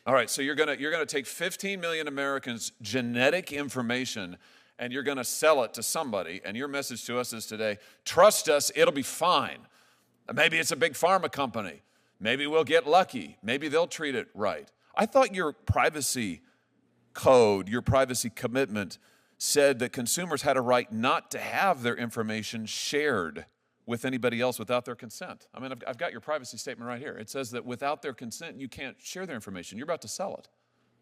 All right, so you're gonna take 15 million Americans' genetic information and you're gonna sell it to somebody, and your message to us is today, trust us, it'll be fine. Maybe it's a big pharma company. Maybe we'll get lucky. Maybe they'll treat it right. I thought your privacy code, your privacy commitment said that consumers had a right not to have their information shared with anybody else without their consent. I mean, I've got your privacy statement right here. It says that without their consent, you can't share their information. You're about to sell it.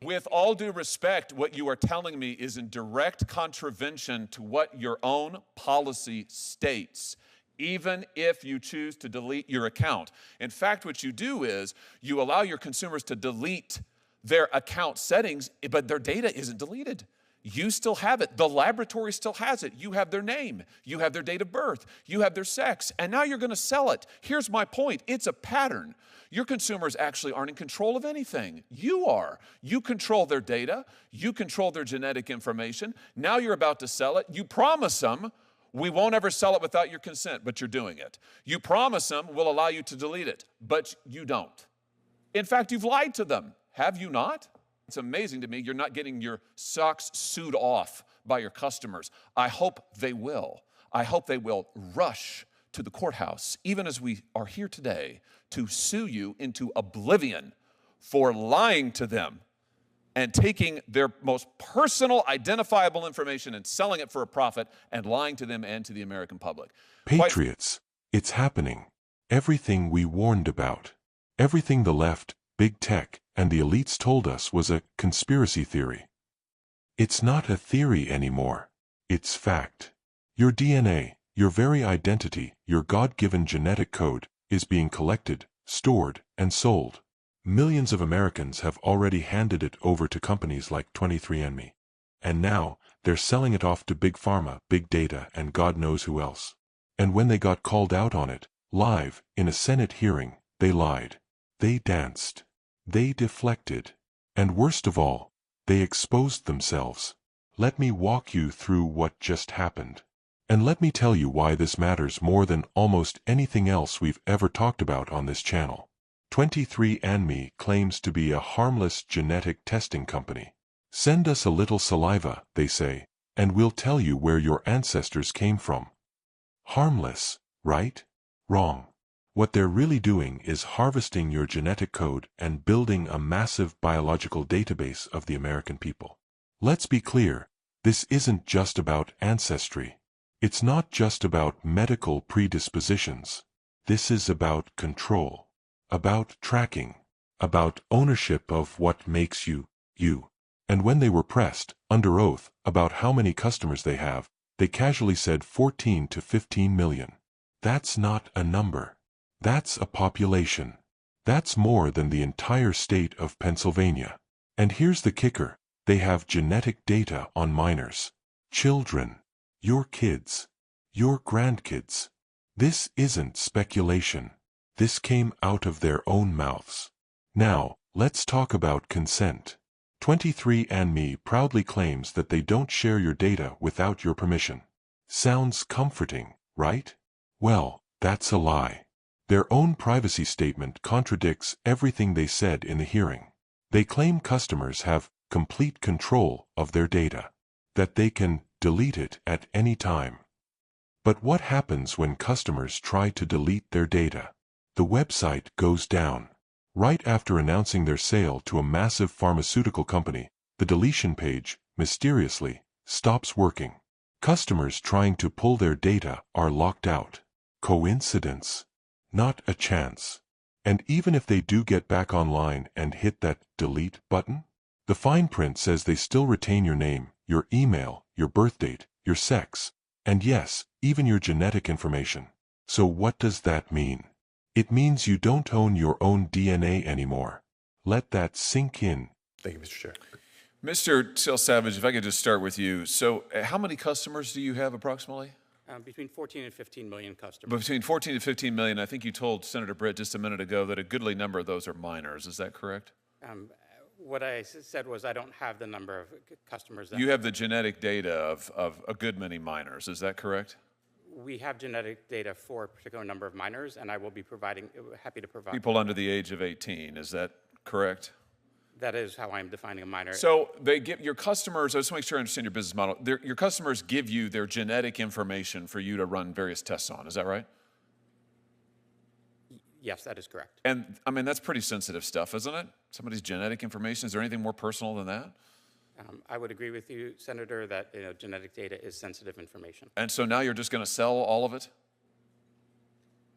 With all due respect, what you are telling me is in direct contravention to what your own policy states, even if you choose to delete your account. In fact, what you do is you allow your consumers to delete their account settings, but their data isn't deleted. You still have it. The laboratory still has it. You have their name. You have their date of birth. You have their sex. And now you're going to sell it. Here's my point. It's a pattern. Your consumers actually aren't in control of anything. You are. You control their data. You control their genetic information. Now you're about to sell it. You promise them, we won't ever sell it without your consent, but you're doing it. You promise them, we'll allow you to delete it, but you don't. In fact, you've lied to them. Have you not? It's amazing to me you're not getting your socks sewed off by your customers. I hope they will. I hope they will rush to the courthouse, even as we are here today, to sue you into oblivion for lying to them and taking their most personal, identifiable information and selling it for a profit and lying to them and to the American public. Patriots, it's happening. Everything we warned about, everything the left, big tech, and the elites told us was a conspiracy theory. It's not a theory anymore. It's fact. Your DNA, your very identity, your God-given genetic code, is being collected, stored, and sold. Millions of Americans have already handed it over to companies like 23andMe. And now, they're selling it off to big pharma, big data, and God knows who else. And when they got called out on it, live, in a Senate hearing, they lied. They danced. They deflected. And worst of all, they exposed themselves. Let me walk you through what just happened. And let me tell you why this matters more than almost anything else we've ever talked about on this channel. 23andMe claims to be a harmless genetic testing company. Send us a little saliva, they say, and we'll tell you where your ancestors came from. Harmless, right? Wrong. What they're really doing is harvesting your genetic code and building a massive biological database of the American people. Let's be clear, this isn't just about ancestry. It's not just about medical predispositions. This is about control, about tracking, about ownership of what makes you, you. And when they were pressed, under oath, about how many customers they have, they casually said 14 to 15 million. That's not a number. That's a population. That's more than the entire state of Pennsylvania. And here's the kicker. They have genetic data on minors. Children. Your kids. Your grandkids. This isn't speculation. This came out of their own mouths. Now, let's talk about consent. 23andMe proudly claims that they don't share your data without your permission. Sounds comforting, right? Well, that's a lie. Their own privacy statement contradicts everything they said in the hearing. They claim customers have complete control of their data, that they can delete it at any time. But what happens when customers try to delete their data? The website goes down. Right after announcing their sale to a massive pharmaceutical company, the deletion page, mysteriously, stops working. Customers trying to pull their data are locked out. Coincidence? Not a chance. And even if they do get back online and hit that delete button, the fine print says they still retain your name, your email, your birth date, your sex, and yes, even your genetic information. So what does that mean? It means you don't own your own DNA anymore. Let that sink in. Thank you, Mr. Chair. Mr. Seal Savage, if I could just start with you. So how many customers do you have approximately? Between 14 and 15 million customers. Between 14 to 15 million. I think you told Senator Britt just a minute ago that a goodly number of those are minors. Is that correct? What I said was I don't have the number of customers. You have the genetic data of a good many minors. Is that correct? We have genetic data for a particular number of minors, and I will be happy to provide. People under the age of 18. Is that correct? That is how I'm defining a minor. So they give your customers, I just want to make sure I understand your business model. Your customers give you their genetic information for you to run various tests on. Is that right? Yes, that is correct. And I mean, that's pretty sensitive stuff, isn't it? Somebody's genetic information. Is there anything more personal than that? I would agree with you, Senator, that genetic data is sensitive information. And so now you're just going to sell all of it?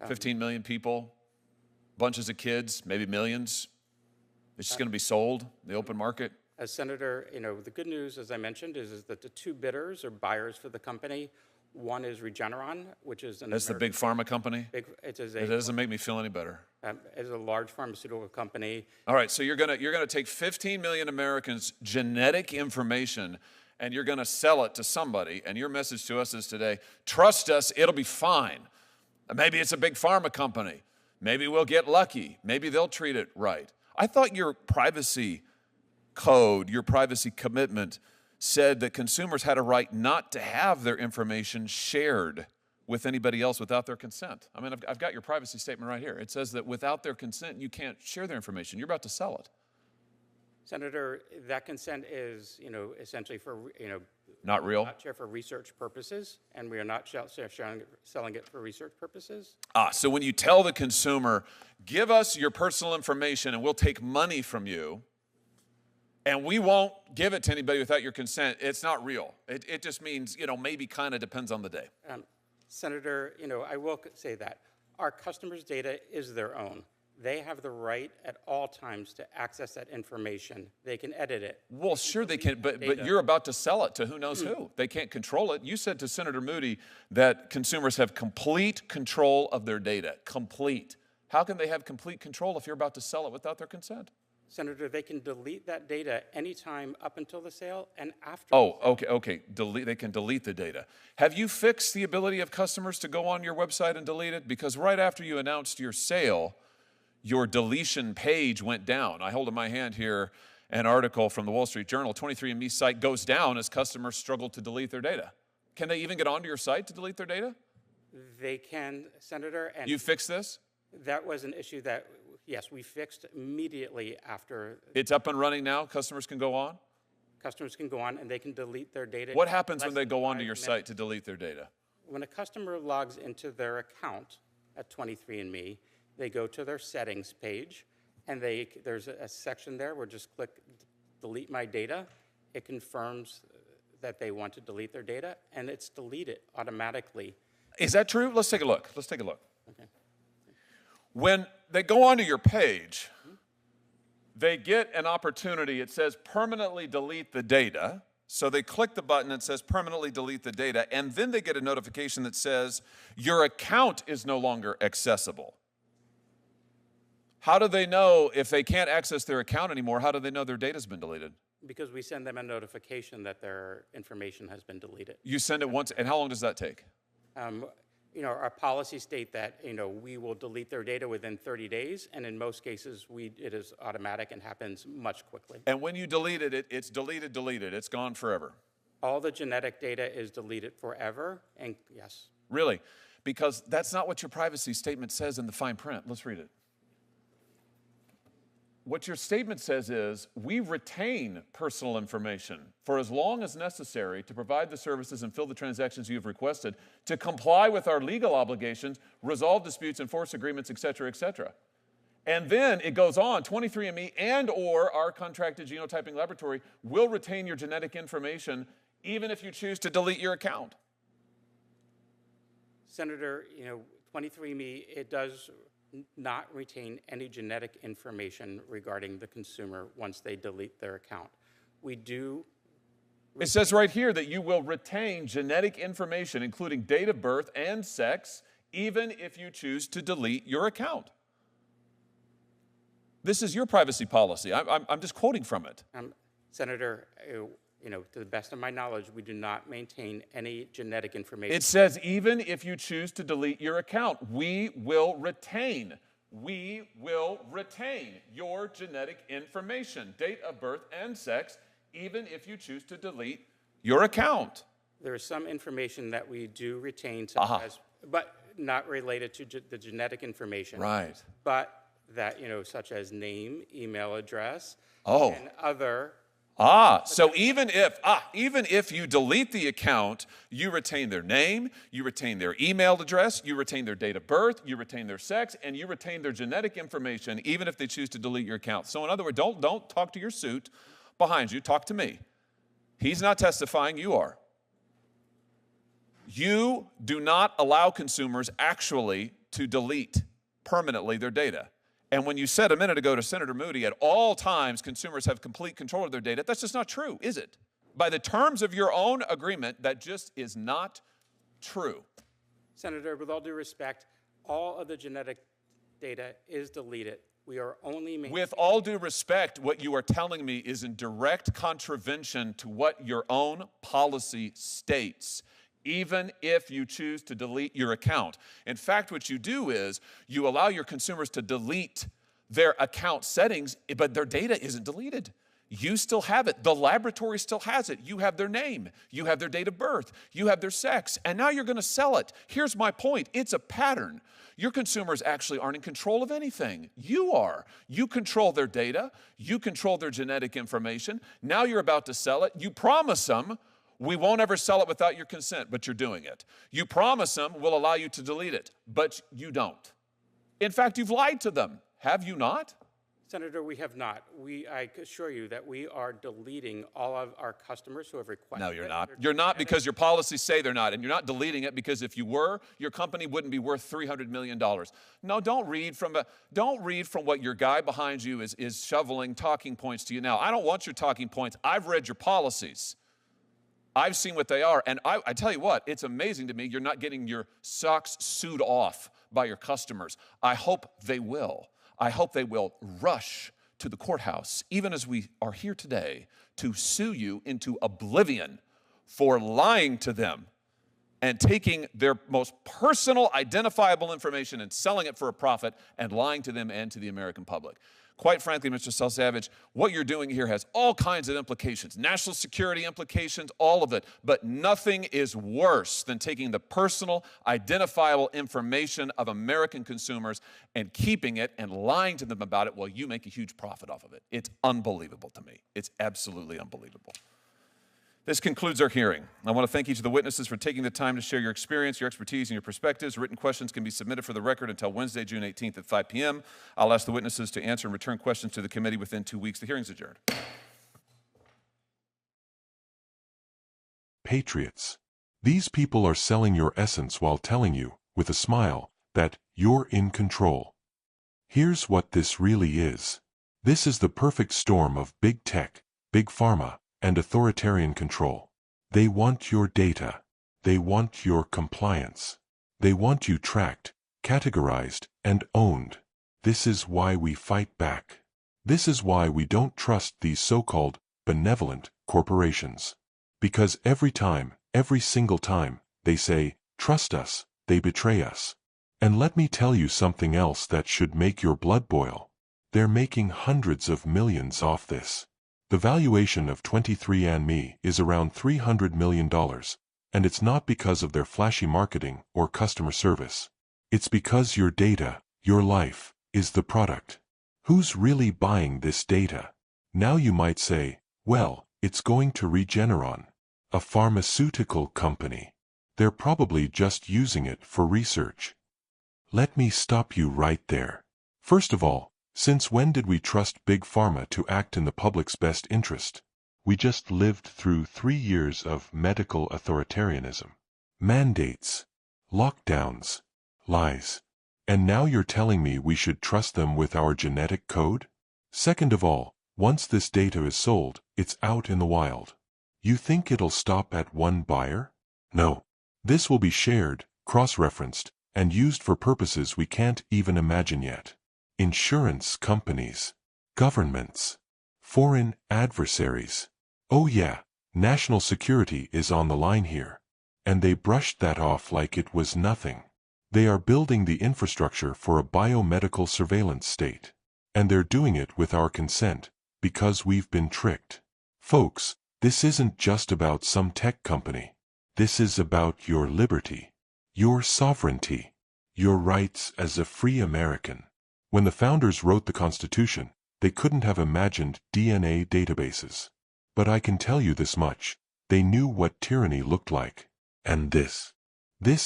15 million people, bunches of kids, maybe millions. It's just going to be sold in the open market? As Senator, the good news, as I mentioned, is that the two bidders or buyers for the company, one is Regeneron, which is That's the big pharma company? It doesn't make me feel any better. is a large pharmaceutical company. All right, so you're gonna take 15 million Americans' genetic information and you're gonna sell it to somebody, and your message to us is today, trust us, it'll be fine. Maybe it's a big pharma company. Maybe we'll get lucky. Maybe they'll treat it right. I thought your privacy code, your privacy commitment said that consumers had a right not to have their information shared with anybody else without their consent. I mean, I've got your privacy statement right here. It says that without their consent, you can't share their information. You're about to sell it. Senator, that consent is, essentially for, Not real? not share for research purposes, and we are not selling it for research purposes. So when you tell the consumer, give us your personal information and we'll take money from you, and we won't give it to anybody without your consent, it's not real. It just means, maybe kind of depends on the day. Senator, I will say that our customers' data is their own. They have the right at all times to access that information. They can edit it. Well, sure they can, but you're about to sell it to who knows who. They can't control it. You said to Senator Moody that consumers have complete control of their data. Complete. How can they have complete control if you're about to sell it without their consent? Senator, they can delete that data anytime up until the sale and after. Oh, okay. They can delete the data. Have you fixed the ability of customers to go on your website and delete it? Because right after you announced your sale, your deletion page went down. I hold in my hand here an article from the Wall Street Journal. 23andMe site goes down as customers struggle to delete their data. Can they even get onto your site to delete their data? They can, Senator. And you fixed this? That was an issue that, yes, we fixed immediately after. It's up and running now? Customers can go on? Customers can go on and they can delete their data. What happens when they go onto your site to delete their data? When a customer logs into their account at 23andMe, they go to their settings page, and there's a section there where just click delete my data. It confirms that they want to delete their data, and it's deleted automatically. Is that true? Let's take a look. Okay. When they go onto your page, they get an opportunity. It says permanently delete the data. So they click the button that says permanently delete the data, and then they get a notification that says your account is no longer accessible. How do they know if they can't access their account anymore? How do they know their data's been deleted? Because we send them a notification that their information has been deleted. You send it once, and how long does that take? Our policies state that, we will delete their data within 30 days, and in most cases, it is automatic and happens much quickly. And when you delete it, it's deleted. It's gone forever. All the genetic data is deleted forever, and yes. Really? Because that's not what your privacy statement says in the fine print. Let's read it. What your statement says is, we retain personal information for as long as necessary to provide the services and fill the transactions you have requested, to comply with our legal obligations, resolve disputes, enforce agreements, et cetera, et cetera. And then it goes on, 23andMe and or our contracted genotyping laboratory will retain your genetic information even if you choose to delete your account. Senator, 23andMe, it does not retain any genetic information regarding the consumer once they delete their account. We do. It says right here that you will retain genetic information, including date of birth and sex, even if you choose to delete your account. This is your privacy policy. I'm just quoting from it. Senator, to the best of my knowledge, we do not maintain any genetic information. It says even if you choose to delete your account, we will retain your genetic information, date of birth and sex, even if you choose to delete your account. There is some information that we do retain, such as, but not related to the genetic information. Right. But that, such as name, email address, Oh. and other. So even if you delete the account, you retain their name, you retain their email address, you retain their date of birth, you retain their sex, and you retain their genetic information, even if they choose to delete your account. So in other words, don't talk to your suit behind you, talk to me. He's not testifying, you are. You do not allow consumers actually to delete permanently their data. And when you said a minute ago to Senator Moody, at all times consumers have complete control of their data, that's just not true, is it? By the terms of your own agreement, that just is not true. Senator, with all due respect, all of the genetic data is deleted. We are only With all due respect, what you are telling me is in direct contravention to what your own policy states, even if you choose to delete your account. In fact, what you do is you allow your consumers to delete their account settings, but their data isn't deleted. You still have it. The laboratory still has it. You have their name. You have their date of birth. You have their sex. And now you're going to sell it. Here's my point. It's a pattern. Your consumers actually aren't in control of anything. You are. You control their data. You control their genetic information. Now you're about to sell it. You promise them, we won't ever sell it without your consent, but you're doing it. You promise them we'll allow you to delete it, but you don't. In fact, you've lied to them. Have you not? Senator, we have not. I assure you that we are deleting all of our customers who have requested. No, you're not. You're not, because your policies say they're not, and you're not deleting it because if you were, your company wouldn't be worth $300 million. No, don't read from what your guy behind you is shoveling talking points to you now. I don't want your talking points. I've read your policies. I've seen what they are, and I tell you what, it's amazing to me you're not getting your socks sewed off by your customers. I hope they will. I hope they will rush to the courthouse, even as we are here today, to sue you into oblivion for lying to them and taking their most personal, identifiable information and selling it for a profit and lying to them and to the American public. Quite frankly, Mr. Selsavage, what you're doing here has all kinds of implications, national security implications, all of it, but nothing is worse than taking the personal, identifiable information of American consumers and keeping it and lying to them about it while you make a huge profit off of it. It's unbelievable to me. It's absolutely unbelievable. This concludes our hearing. I want to thank each of the witnesses for taking the time to share your experience, your expertise, and your perspectives. Written questions can be submitted for the record until Wednesday, June 18th at 5 p.m. I'll ask the witnesses to answer and return questions to the committee within 2 weeks. The hearing's adjourned. Patriots. These people are selling your essence while telling you, with a smile, that you're in control. Here's what this really is. This is the perfect storm of big tech, big pharma, and authoritarian control. They want your data. They want your compliance. They want you tracked, categorized, and owned. This is why we fight back. This is why we don't trust these so-called benevolent corporations. Because every single time, they say, trust us, they betray us. And let me tell you something else that should make your blood boil. They're making hundreds of millions off this. The valuation of 23andMe is around $300 million, and it's not because of their flashy marketing or customer service. It's because your data, your life, is the product. Who's really buying this data? Now you might say, well, it's going to Regeneron, a pharmaceutical company. They're probably just using it for research. Let me stop you right there. First of all, since when did we trust Big Pharma to act in the public's best interest? We just lived through 3 years of medical authoritarianism. Mandates, lockdowns, lies. And now you're telling me we should trust them with our genetic code? Second of all, once this data is sold, it's out in the wild. You think it'll stop at one buyer? No. This will be shared, cross-referenced, and used for purposes we can't even imagine yet. Insurance companies, governments, foreign adversaries. Oh yeah, national security is on the line here. And they brushed that off like it was nothing. They are building the infrastructure for a biomedical surveillance state. And they're doing it with our consent, because we've been tricked. Folks, this isn't just about some tech company. This is about your liberty, your sovereignty, your rights as a free American. When the founders wrote the Constitution, They couldn't have imagined DNA databases. But I can tell you this much. They knew what tyranny looked like. And this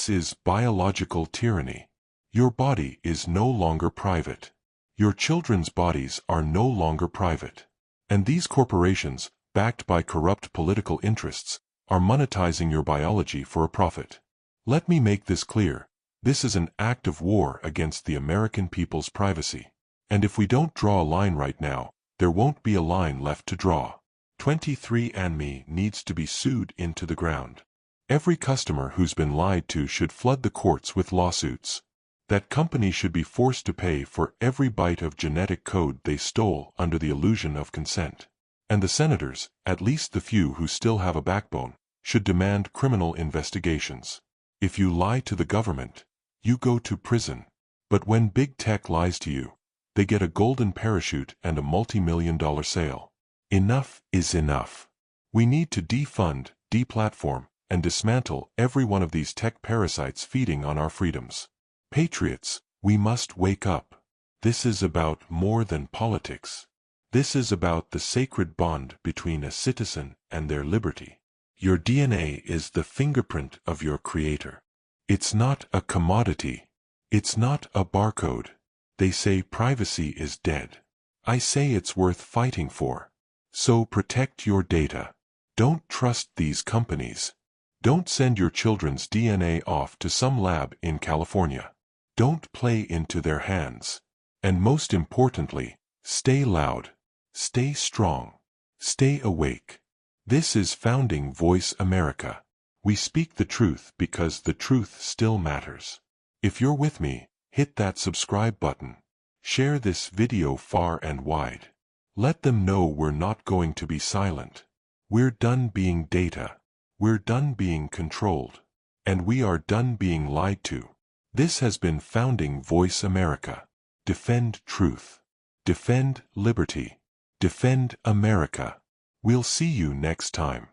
is biological tyranny. Your body is no longer private. Your children's bodies are no longer private. And these corporations, backed by corrupt political interests, are monetizing your biology for a profit. Let me make this clear. This is an act of war against the American people's privacy. And if we don't draw a line right now, there won't be a line left to draw. 23andMe needs to be sued into the ground. Every customer who's been lied to should flood the courts with lawsuits. That company should be forced to pay for every byte of genetic code they stole under the illusion of consent. And the senators, at least the few who still have a backbone, should demand criminal investigations. If you lie to the government, you go to prison. But when big tech lies to you, they get a golden parachute and a multi-million-dollar sale. Enough is enough. We need to defund, deplatform, and dismantle every one of these tech parasites feeding on our freedoms. Patriots, we must wake up. This is about more than politics. This is about the sacred bond between a citizen and their liberty. Your DNA is the fingerprint of your creator. It's not a commodity. It's not a barcode. They say privacy is dead. I say it's worth fighting for. So protect your data. Don't trust these companies. Don't send your children's DNA off to some lab in California. Don't play into their hands. And most importantly, stay loud. Stay strong. Stay awake. This is Founding Voice America. We speak the truth because the truth still matters. If you're with me, hit that subscribe button. Share this video far and wide. Let them know we're not going to be silent. We're done being data. We're done being controlled. And we are done being lied to. This has been Founding Voice America. Defend truth. Defend liberty. Defend America. We'll see you next time.